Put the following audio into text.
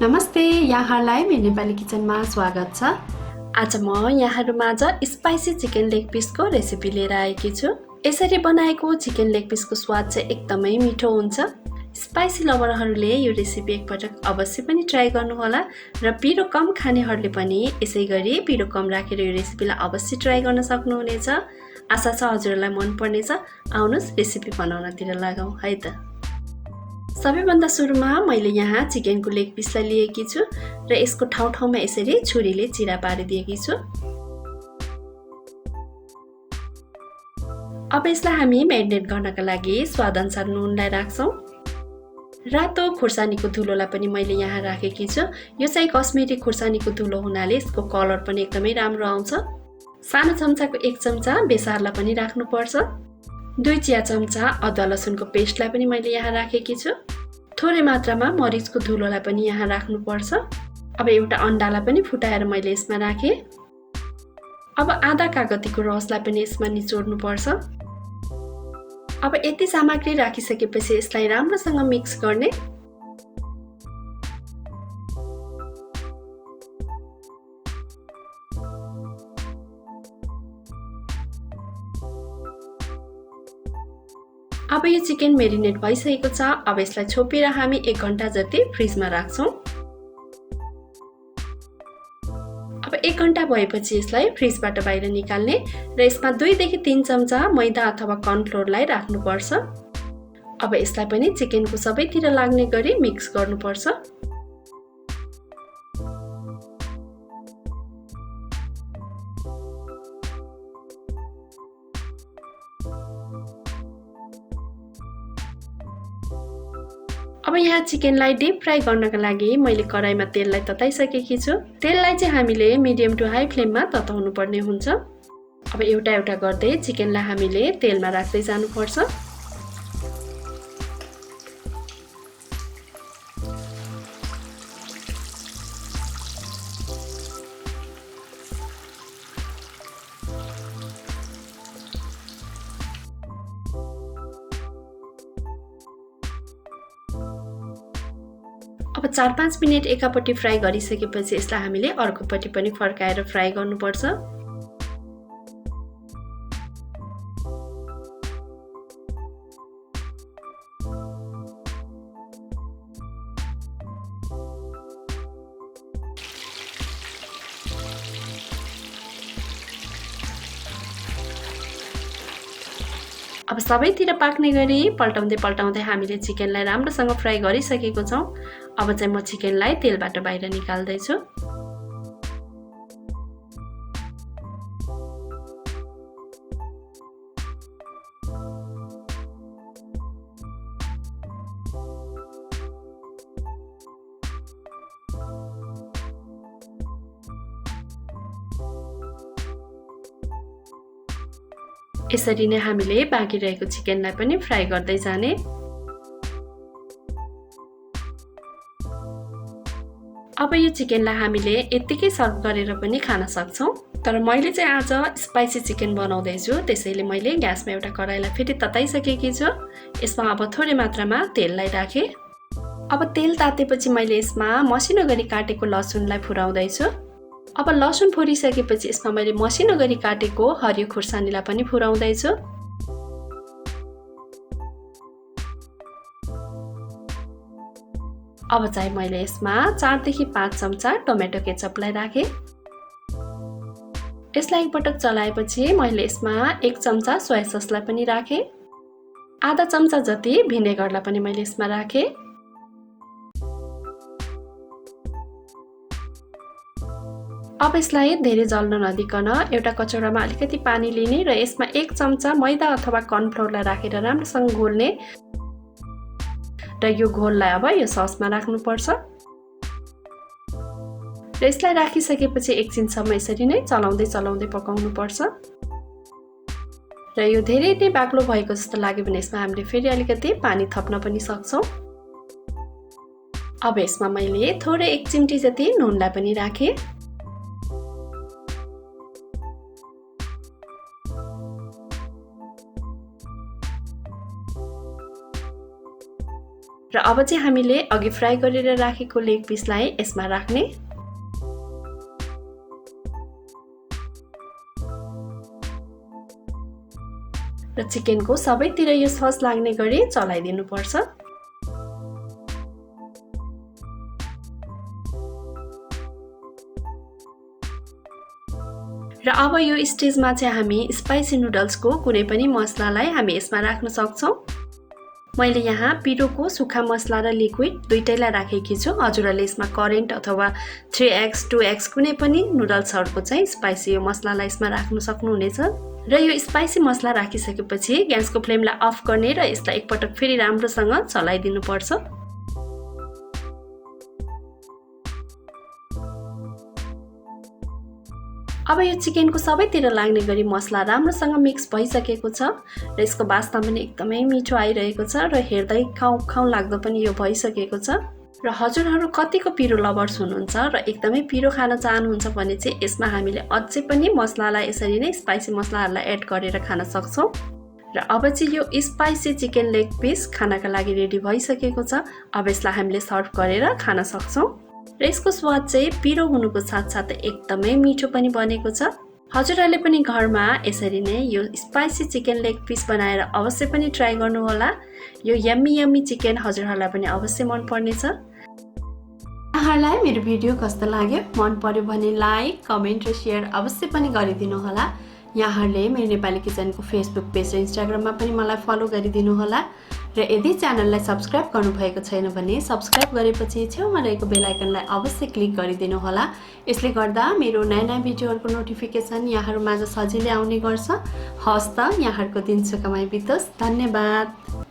नमस्ते, यहाँहरूलाई मेरो नेपाली किचनमा स्वागत छ। आज म यहाँहरूमाझ स्पाइसी चिकन लेग पिसको रेसिपी लिएर आएकी छु। यसरी बनाएको चिकन लेग पिसको स्वाद चाहिँ एकदमै मिठो हुन्छ। स्पाइसी लभरहरूले यो रेसिपी एकपटक अवश्य पनि ट्राई गर्नुहोला र पिरो कम खानेहरूले पनि यसै गरी पिरो कम राखेर यो रेसिपीलाई अवश्य ट्राई गर्न सक्नुहुनेछ। आशा छ हजुरलाई मन पर्नेछ। आउनुहोस् रेसिपी बनाउनतिर लगाऊ है त। सबैभन्दा सुरुमा मैले यहाँ चिकनको लेग पिसलाई लिएकी छु र यसको ठाउँमा यसरी छुरीले चिरा पारिदिएकी छु। अब यसलाई हामी म्यारिनेट गर्नका लागि स्वादअनुसार नुनलाई राख्छौँ। रातो खुर्सानीको धुलोलाई पनि मैले यहाँ राखेकी छु। यो चाहिँ कश्मिरी खुर्सानीको धुलो हुनाले यसको कलर पनि एकदमै राम्रो आउँछ। सानो चम्चाको 1 चम्चा बेसारलाई पनि राख्नुपर्छ। 2 चिया चम्चा अदुवा लसुनको पेस्टलाई पनि मैले यहाँ राखेकी छु। थोरै मात्रामा मरिचको धुलोलाई पनि यहाँ राख्नुपर्छ। अब एउटा अन्डालाई पनि फुटाएर मैले यसमा राखेँ। अब आधा कागतीको रसलाई पनि यसमा निचोड्नुपर्छ। अब यति सामग्री राखिसकेपछि यसलाई राम्रोसँग मिक्स गर्ने। अब यो चिकन मेरिनेट भइसकेको छ। अब यसलाई छोपेर हामी 1 घण्टा जति फ्रिजमा राख्छौँ। अब 1 घण्टा भएपछि यसलाई फ्रिजबाट बाहिर निकाल्ने र यसमा 2 देखि 3 चम्चा मैदा अथवा कर्नफ्लोरलाई राख्नुपर्छ। अब यसलाई पनि चिकनको सबैतिर लाग्ने गरी मिक्स गर्नुपर्छ। अब यहाँ चिकनलाई डीप फ्राई गर्नका लागि मैले कराईमा तेललाई तताइसकेकी छु। तेललाई चाहिँ हामीले मिडियम टु हाई फ्लेममा तताउनु पर्ने हुन्छ। अब एउटा एउटा गर्दै चिकनलाई हामीले तेलमा राख्दै जानुपर्छ। अब 4-5 मिनेट एकापट्टि फ्राई गरिसकेपछि यसलाई हामीले अर्कोपट्टि पनि फर्काएर फ्राई गर्नुपर्छ। अब सबैतिर पाक्ने गरी पल्टाउँदै हामीले चिकनलाई राम्रोसँग फ्राई गरिसकेको छौँ। अब चाहिँ म चिकनलाई तेलबाट बाहिर निकाल्दैछु। यसरी नै हामीले बाँकी रहेको चिकनलाई पनि फ्राई गर्दै जाने। अब यो चिकनलाई हामीले यत्तिकै सर्भ गरेर पनि खान सक्छौँ। तर मैले चाहिँ आज स्पाइसी चिकन बनाउँदैछु, त्यसैले मैले ग्यासमा एउटा कराईलाई फेरि तताइसकेकी छु। यसमा अब थोरै मात्रामा तेललाई राखेँ। अब तेल तातेपछि मैले यसमा मसिनो गरी काटेको लसुनलाई फुराउँदैछु। अब लसुन फुरिसकेपछि यसमा मैले मसिनो गरी काटेको हरियो खुर्सानीलाई पनि फुराउँदैछु। अब चाहिँ मैले यसमा 4 देखि 5 चम्चा टोमेटो केचपलाई राखेँ। यसलाई एकपटक चलाएपछि मैले यसमा 1 चम्चा सोया ससलाई पनि राखेँ। आधा चम्चा जति भिनेगरलाई पनि मैले यसमा राखेँ। अब यसलाई धेरै जल्न नदिकन एउटा कचौरामा अलिकति पानी लिने र यसमा 1 चम्चा मैदा अथवा कर्नफ्लोरलाई राखेर राम्रोसँग घोल्ने र यो घोललाई अब यो ससमा राख्नुपर्छ। र यसलाई राखिसकेपछि एकछिनसम्म यसरी नै चलाउँदै पकाउनुपर्छ। र यो धेरै नै बाक्लो भएको जस्तो लाग्यो भने यसमा हामीले फेरि अलिकति पानी थप्न पनि सक्छौँ। अब यसमा मैले थोरै 1 चिम्टी जति नुनलाई पनि राखेँ। र अब चाहिँ हामीले अघि फ्राई गरेर राखेको लेग पिसलाई यसमा राख्ने। र चिकनको सबैतिर यो सस लाग्ने गरी चलाइदिनु पर्छ। र अब यो स्टेजमा चाहिँ हामी स्पाइसी नुडल्सको कुनै पनि मसलालाई हामी यसमा राख्न सक्छौं। मैले यहाँ पिरोको सुक्खा मसला र लिक्विड दुईटैलाई राखेकी छु। हजुरहरूले यसमा करेन्ट अथवा 3x 2x कुनै पनि नुडल्सहरुको चाहिँ स्पाइसी यो मसलालाई यसमा राख्न सक्नुहुनेछ। र यो स्पाइसी मसला राखिसकेपछि ग्यासको फ्लेमलाई अफ गर्ने र यसलाई एकपटक फेरि राम्रोसँग चलाइदिनु पर्छ। अब यो चिकनको सबैतिर लाग्ने गरी मसला राम्रोसँग मिक्स भइसकेको छ र यसको वासना पनि एकदमै मिठो आइरहेको छ र हेर्दै खाउ लाग्दो पनि यो भइसकेको छ। र हजुरहरू कतिको पिरो लभर्स हुनुहुन्छ र एकदमै पिरो खान चाहनुहुन्छ भने चाहिँ यसमा हामीले अझै पनि मसलालाई यसरी नै स्पाइसी मसलाहरूलाई एड गरेर खान सक्छौं। र अब चाहिँ यो स्पाइसी चिकन लेग पिस खानका लागि रेडी भइसकेको छ। अब यसलाई हामीले सर्भ गरेर खान सक्छौं। र यसको स्वाद चाहिँ पिरो हुनुको साथसाथै एकदमै मिठो पनि बनेको छ। हजुरहरूले पनि घरमा यसरी नै यो स्पाइसी चिकन लेग पिस बनाएर अवश्य पनि ट्राई गर्नुहोला। यो यम्मी चिकन हजुरहरूलाई पनि अवश्य मन पर्नेछ। यहाँहरूलाई मेरो भिडियो कस्तो लाग्यो? मन पर्यो भने लाइक, कमेन्ट र शेयर अवश्य पनि गरिदिनु होला। यहाँहरूले मेरो नेपाली किचनको फेसबुक पेज र इन्स्टाग्राममा पनि मलाई फलो गरिदिनु होला। र यदि च्यानललाई सब्स्क्राइब गर्नुभएको छैन भने सब्स्क्राइब गरेपछि छेउमा रहेको बेल आइकनलाई अवश्य क्लिक गरिदिनु होला। यसले गर्दा मेरो नयाँ भिडियोहरूको नोटिफिकेसन यहाँहरूमाझ सजिलै आउने गर्छ। हवस् त, यहाँहरूको दिन सुखमय बितोस्। धन्यवाद।